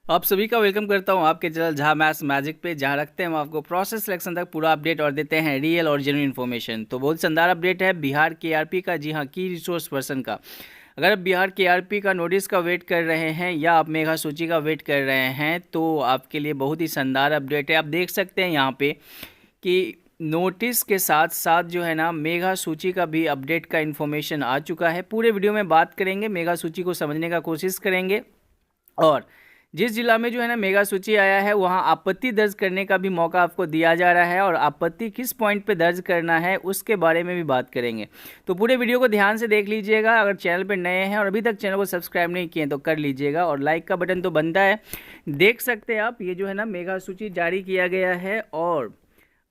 आप सभी का वेलकम करता हूं आपके चैनल जहां मैथ्स मैजिक पे, जहां रखते हैं हम आपको प्रोसेस सिलेक्शन तक पूरा अपडेट और देते हैं रियल और जेन्युइन इन्फॉर्मेशन। तो बहुत शानदार अपडेट है बिहार केआरपी का, जी हां, की रिसोर्स पर्सन का। अगर आप बिहार केआरपी का नोटिस का वेट कर रहे हैं या आप मेगा सूची का वेट कर रहे हैं तो आपके लिए बहुत ही शानदार अपडेट है। आप देख सकते हैं यहाँ पे कि नोटिस के साथ साथ जो है ना मेगा सूची का भी अपडेट का इन्फॉर्मेशन आ चुका है। पूरे वीडियो में बात करेंगे, मेगा सूची को समझने का कोशिश करेंगे और जिस जिला में जो है ना मेगा सूची आया है वहाँ आपत्ति दर्ज करने का भी मौका आपको दिया जा रहा है और आपत्ति किस पॉइंट पे दर्ज करना है उसके बारे में भी बात करेंगे। तो पूरे वीडियो को ध्यान से देख लीजिएगा। अगर चैनल पे नए हैं और अभी तक चैनल को सब्सक्राइब नहीं किए तो कर लीजिएगा और लाइक का बटन तो बनता है। देख सकते हैं आप, ये जो है ना मेगा सूची जारी किया गया है और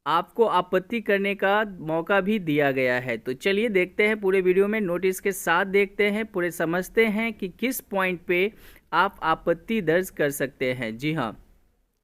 आपको आपत्ति करने का मौका भी दिया गया है। तो चलिए देखते हैं पूरे वीडियो में, नोटिस के साथ देखते हैं, पूरे समझते हैं कि किस पॉइंट पे आप आपत्ति दर्ज कर सकते हैं। जी हाँ,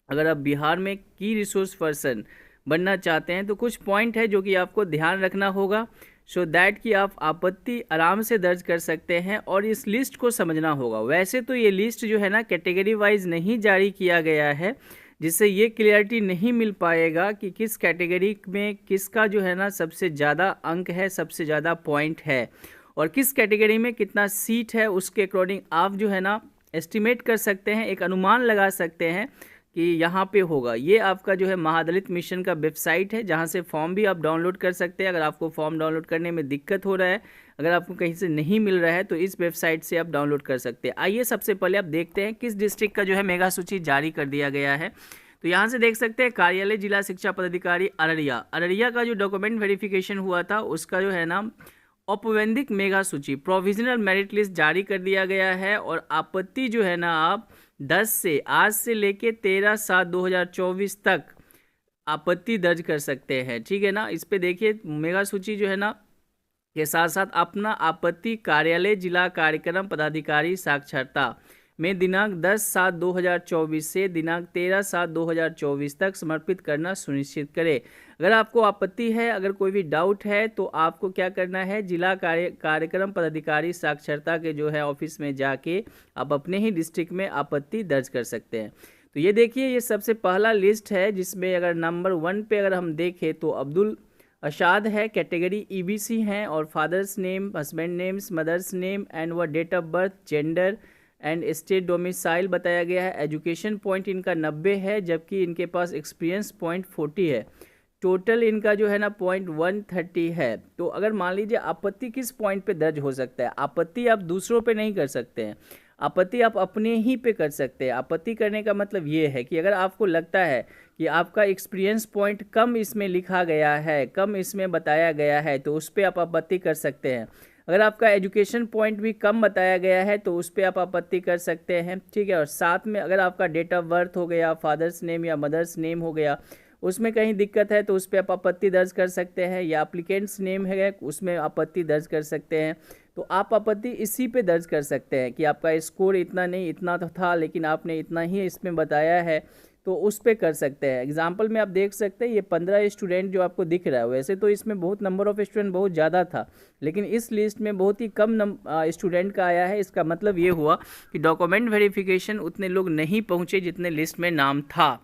अगर आप बिहार में की रिसोर्स पर्सन बनना चाहते हैं तो कुछ पॉइंट है जो कि आपको ध्यान रखना होगा सो दैट कि आप आपत्ति आराम से दर्ज कर सकते हैं और इस लिस्ट को समझना होगा। वैसे तो ये लिस्ट जो है ना कैटेगरी वाइज नहीं जारी किया गया है, जिससे ये क्लियरिटी नहीं मिल पाएगा कि किस कैटेगरी में किसका जो है ना सबसे ज़्यादा अंक है, सबसे ज़्यादा पॉइंट है और किस कैटेगरी में कितना सीट है। उसके अकॉर्डिंग आप जो है ना एस्टिमेट कर सकते हैं, एक अनुमान लगा सकते हैं कि यहाँ पे होगा। ये आपका जो है महादलित मिशन का वेबसाइट है जहाँ से फॉर्म भी आप डाउनलोड कर सकते हैं। अगर आपको फॉर्म डाउनलोड करने में दिक्कत हो रहा है, अगर आपको कहीं से नहीं मिल रहा है तो इस वेबसाइट से आप डाउनलोड कर सकते हैं। आइए सबसे पहले आप देखते हैं किस डिस्ट्रिक्ट का जो है मेगा सूची जारी कर दिया गया है। तो यहाँ से देख सकते हैं कार्यालय जिला शिक्षा पदाधिकारी अररिया। अररिया का जो डॉक्यूमेंट वेरिफिकेशन हुआ था उसका जो है ना औपबंधिक मेगा सूची प्रोविजनल मेरिट लिस्ट जारी कर दिया गया है और आपत्ति जो है ना आप 10 से आज से लेके 13/7/2024 तक आपत्ति दर्ज कर सकते हैं। ठीक है ना, इस पे देखिए मेगा सूची जो है ना के साथ साथ अपना आपत्ति कार्यालय जिला कार्यक्रम पदाधिकारी साक्षरता में दिनांक 10/7/2024 से दिनांक 13/7/2024 तक समर्पित करना सुनिश्चित करें। अगर आपको आपत्ति है, अगर कोई भी डाउट है तो आपको क्या करना है, जिला कार्यक्रम पदाधिकारी साक्षरता के जो है ऑफिस में जाके आप अपने ही डिस्ट्रिक्ट में आपत्ति दर्ज कर सकते हैं। तो ये देखिए, ये सबसे पहला लिस्ट है जिसमें अगर नंबर 1 पे अगर हम देखें तो अब्दुल अशाद है, कैटेगरी ईबीसी हैं और father's name, husband names, mother's name and व date of birth, gender and state domicile बताया गया है। एजुकेशन पॉइंट इनका 90 है जबकि इनके पास एक्सपीरियंस पॉइंट 40 है। टोटल इनका जो है ना पॉइंट 130 है। तो अगर मान लीजिए आपत्ति किस पॉइंट पे दर्ज हो सकता है, आपत्ति आप दूसरों पे नहीं कर सकते हैं, आपत्ति आप अपने ही पे कर सकते हैं। आपत्ति करने का मतलब ये है कि अगर आपको लगता है कि आपका एक्सपीरियंस पॉइंट कम इसमें लिखा गया है, कम इसमें बताया गया है, तो उस पर आप आपत्ति कर सकते हैं। अगर आपका एजुकेशन पॉइंट भी कम बताया गया है तो उस पर आप आपत्ति कर सकते हैं। ठीक है, और साथ में अगर आपका डेट ऑफ बर्थ हो गया, फादर्स नेम या मदर्स नेम हो गया, उसमें कहीं दिक्कत है तो उस पर आप आपत्ति दर्ज कर सकते हैं, या अप्लीकेंट्स नेम है उसमें आपत्ति दर्ज कर सकते हैं। तो आप आपत्ति इसी पे दर्ज कर सकते हैं कि आपका स्कोर इतना नहीं, इतना तो था लेकिन आपने इतना ही इसमें बताया है, तो उस पे कर सकते हैं। एग्जाम्पल में आप देख सकते हैं ये 15 स्टूडेंट जो आपको दिख रहा है, वैसे तो इसमें बहुत नंबर ऑफ स्टूडेंट बहुत ज़्यादा था लेकिन इस लिस्ट में बहुत ही कम स्टूडेंट का आया है। इसका मतलब ये हुआ कि डॉक्यूमेंट वेरिफिकेशन उतने लोग नहीं पहुँचे जितने लिस्ट में नाम था।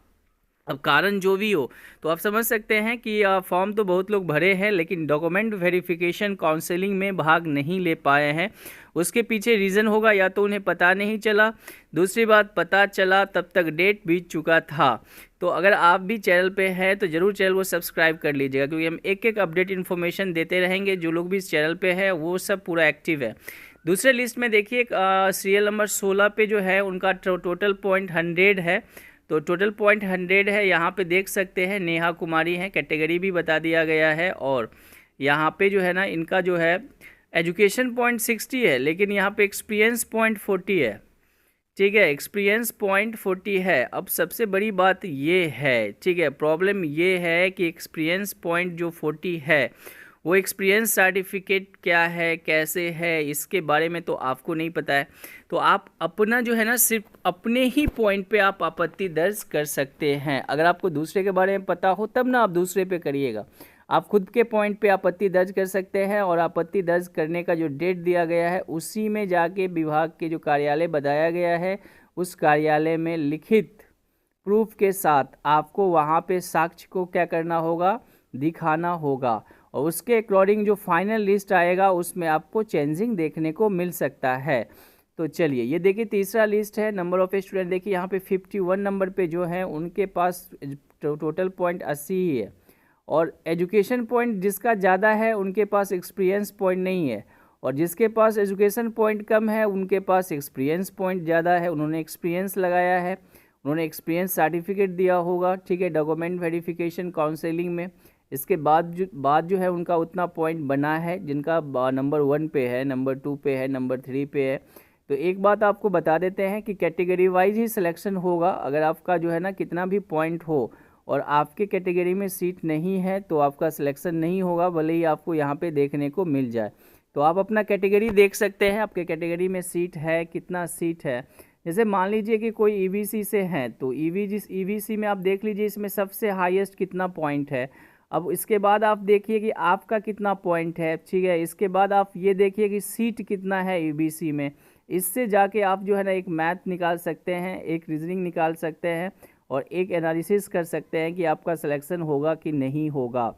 अब कारण जो भी हो तो आप समझ सकते हैं कि फॉर्म तो बहुत लोग भरे हैं लेकिन डॉक्यूमेंट वेरिफिकेशन काउंसलिंग में भाग नहीं ले पाए हैं। उसके पीछे रीज़न होगा या तो उन्हें पता नहीं चला, दूसरी बात पता चला तब तक डेट बीत चुका था। तो अगर आप भी चैनल पे हैं तो ज़रूर चैनल को सब्सक्राइब कर लीजिएगा क्योंकि हम एक एक अपडेट इन्फॉर्मेशन देते रहेंगे। जो लोग भी इस चैनल पे हैं वो सब पूरा एक्टिव है। दूसरे लिस्ट में देखिए सीरियल नंबर 16 पे जो है उनका टोटल पॉइंट 100 है। तो टोटल पॉइंट 100 है। यहाँ पे देख सकते हैं नेहा कुमारी हैं, कैटेगरी भी बता दिया गया है और यहाँ पे जो है ना इनका जो है एजुकेशन पॉइंट 60 है लेकिन यहाँ पे एक्सपीरियंस पॉइंट 40 है। ठीक है, एक्सपीरियंस पॉइंट 40 है। अब सबसे बड़ी बात ये है, ठीक है, प्रॉब्लम ये है कि एक्सपीरियंस पॉइंट जो 40 है वो एक्सपीरियंस सर्टिफिकेट क्या है, कैसे है, इसके बारे में तो आपको नहीं पता है। तो आप अपना जो है ना सिर्फ अपने ही पॉइंट पे आप आपत्ति दर्ज कर सकते हैं। अगर आपको दूसरे के बारे में पता हो तब ना आप दूसरे पे करिएगा। आप खुद के पॉइंट पे आपत्ति दर्ज कर सकते हैं और आपत्ति दर्ज करने का जो डेट दिया गया है उसी में जाके विभाग के जो कार्यालय बताया गया है उस कार्यालय में लिखित प्रूफ के साथ आपको वहाँ पे साक्ष्य को क्या करना होगा, दिखाना होगा, और उसके अकॉर्डिंग जो फाइनल लिस्ट आएगा उसमें आपको चेंजिंग देखने को मिल सकता है। तो चलिए ये देखिए तीसरा लिस्ट है। नंबर ऑफ स्टूडेंट देखिए यहाँ पे 51 नंबर पे जो है उनके पास टोटल पॉइंट 80 ही है, और एजुकेशन पॉइंट जिसका ज़्यादा है उनके पास एक्सपीरियंस पॉइंट नहीं है, और जिसके पास एजुकेशन पॉइंट कम है उनके पास एक्सपीरियंस पॉइंट ज़्यादा है। उन्होंने एक्सपीरियंस लगाया है, उन्होंने एक्सपीरियंस सर्टिफिकेट दिया होगा, ठीक है, डॉक्यूमेंट वेरिफिकेशन काउंसलिंग में। इसके बाद जो है उनका उतना पॉइंट बना है जिनका नंबर 1 पे है, नंबर 2 पे है, नंबर 3 पे है। तो एक बात आपको बता देते हैं कि कैटेगरी वाइज ही सिलेक्शन होगा। अगर आपका जो है ना कितना भी पॉइंट हो और आपके कैटेगरी में सीट नहीं है तो आपका सिलेक्शन नहीं होगा, भले ही आपको यहाँ पे देखने को मिल जाए। तो आप अपना कैटेगरी देख सकते हैं, आपके कैटेगरी में सीट है, कितना सीट है। जैसे मान लीजिए कि कोई ईवीसी से हैं तो ईवीसी में आप देख लीजिए इसमें सबसे हाईएस्ट कितना पॉइंट है। अब इसके बाद आप देखिए कि आपका कितना पॉइंट है, ठीक है। इसके बाद आप ये देखिए कि सीट कितना है ईवीसी में। इससे जाके आप जो है ना एक मैथ निकाल सकते हैं, एक रीजनिंग निकाल सकते हैं, और एक एनालिसिस कर सकते हैं कि आपका सिलेक्शन होगा कि नहीं होगा,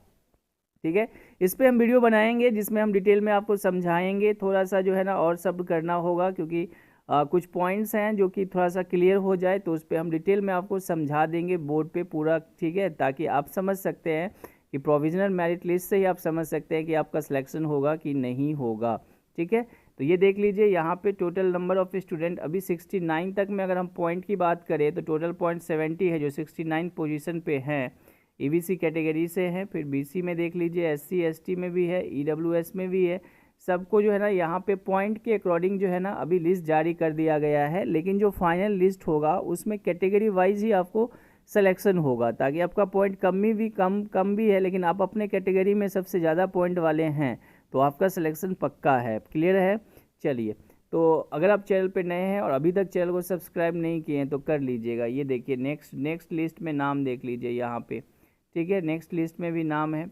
ठीक है। इस पे हम वीडियो बनाएंगे जिसमें हम डिटेल में आपको समझाएंगे। थोड़ा सा जो है ना और सब करना होगा क्योंकि कुछ पॉइंट्स हैं जो कि थोड़ा सा क्लियर हो जाए तो उस पर हम डिटेल में आपको समझा देंगे बोर्ड पे पूरा, ठीक है, ताकि आप समझ सकते हैं कि प्रोविजनल मेरिट लिस्ट से ही आप समझ सकते हैं कि आपका सिलेक्शन होगा कि नहीं होगा, ठीक है। तो ये देख लीजिए यहाँ पे टोटल नंबर ऑफ स्टूडेंट अभी 69 तक में अगर हम पॉइंट की बात करें तो टोटल पॉइंट 70 है जो 69 पोजीशन पे हैं, ईबीसी कैटेगरी से हैं। फिर बीसी में देख लीजिए, एससी एसटी में भी है, ईडब्ल्यूएस में भी है। सबको जो है ना यहाँ पे पॉइंट के अकॉर्डिंग जो है ना अभी लिस्ट जारी कर दिया गया है, लेकिन जो फाइनल लिस्ट होगा उसमें कैटेगरी वाइज ही आपको सिलेक्शन होगा, ताकि आपका पॉइंट कम भी है लेकिन आप अपने कैटेगरी में सबसे ज़्यादा पॉइंट वाले हैं तो आपका सिलेक्शन पक्का है। क्लियर है? चलिए, तो अगर आप चैनल पे नए हैं और अभी तक चैनल को सब्सक्राइब नहीं किए हैं तो कर लीजिएगा। ये देखिए नेक्स्ट लिस्ट में नाम देख लीजिए यहाँ पे, ठीक है, नेक्स्ट लिस्ट में भी नाम है।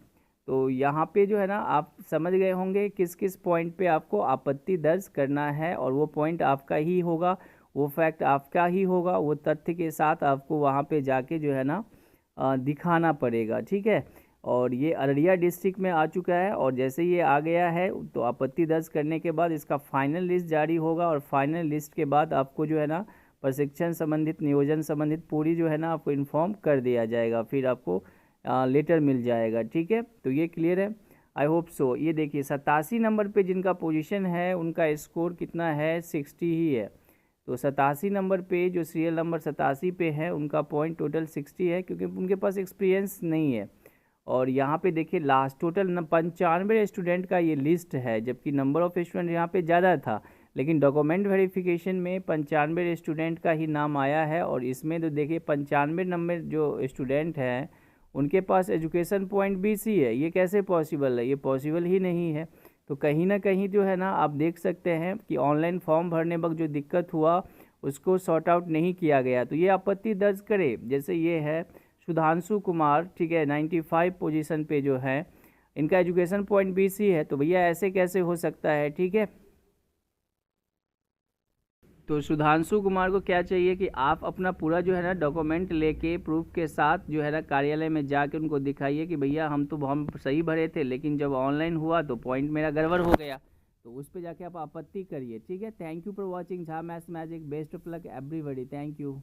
तो यहाँ पे जो है ना आप समझ गए होंगे किस किस पॉइंट पे आपको आपत्ति दर्ज करना है, और वो पॉइंट आपका ही होगा, वो फैक्ट आपका ही होगा, वो तथ्य के साथ आपको वहाँ पे जाके जो है ना दिखाना पड़ेगा, ठीक है। और ये अररिया डिस्ट्रिक्ट में आ चुका है, और जैसे ये आ गया है तो आपत्ति दर्ज करने के बाद इसका फाइनल लिस्ट जारी होगा, और फाइनल लिस्ट के बाद आपको जो है ना प्रशिक्षण संबंधित, नियोजन संबंधित पूरी जो है ना आपको इन्फॉर्म कर दिया जाएगा, फिर आपको लेटर मिल जाएगा, ठीक है। तो ये क्लियर है, आई होप सो। ये देखिए 87 नंबर पे जिनका पोजीशन है उनका स्कोर कितना है, 60 ही है। तो 87 नंबर पे जो सीरियल नंबर 87 पे है उनका पॉइंट टोटल 60 है, क्योंकि उनके पास एक्सपीरियंस नहीं है। और यहाँ पे देखिए लास्ट टोटल 95 स्टूडेंट का ये लिस्ट है, जबकि नंबर ऑफ स्टूडेंट यहाँ पे ज़्यादा था, लेकिन डॉक्यूमेंट वेरिफिकेशन में 95 स्टूडेंट का ही नाम आया है। और इसमें तो देखिए 95 नंबर जो स्टूडेंट हैं उनके पास एजुकेशन पॉइंट बीसी है। ये कैसे पॉसिबल है? ये पॉसिबल ही नहीं है। तो कहीं ना कहीं जो है ना आप देख सकते हैं कि ऑनलाइन फॉर्म भरने वक्त जो दिक्कत हुआ उसको सॉर्ट आउट नहीं किया गया, तो ये आपत्ति दर्ज करे। जैसे ये है सुधांशु कुमार, ठीक है, 95 पोजीशन पे जो है, इनका एजुकेशन पॉइंट बीसी है, तो भैया ऐसे कैसे हो सकता है, ठीक है। तो सुधांशु कुमार को क्या चाहिए कि आप अपना पूरा जो है ना डॉक्यूमेंट लेके प्रूफ के साथ जो है ना कार्यालय में जाके उनको दिखाइए कि भैया हम सही भरे थे, लेकिन जब ऑनलाइन हुआ तो पॉइंट मेरा गड़बड़ हो गया, तो उस पर जाके आप आपत्ति करिए, ठीक है। Thank you for watching Jha maths magic. Best of luck everybody, thank you.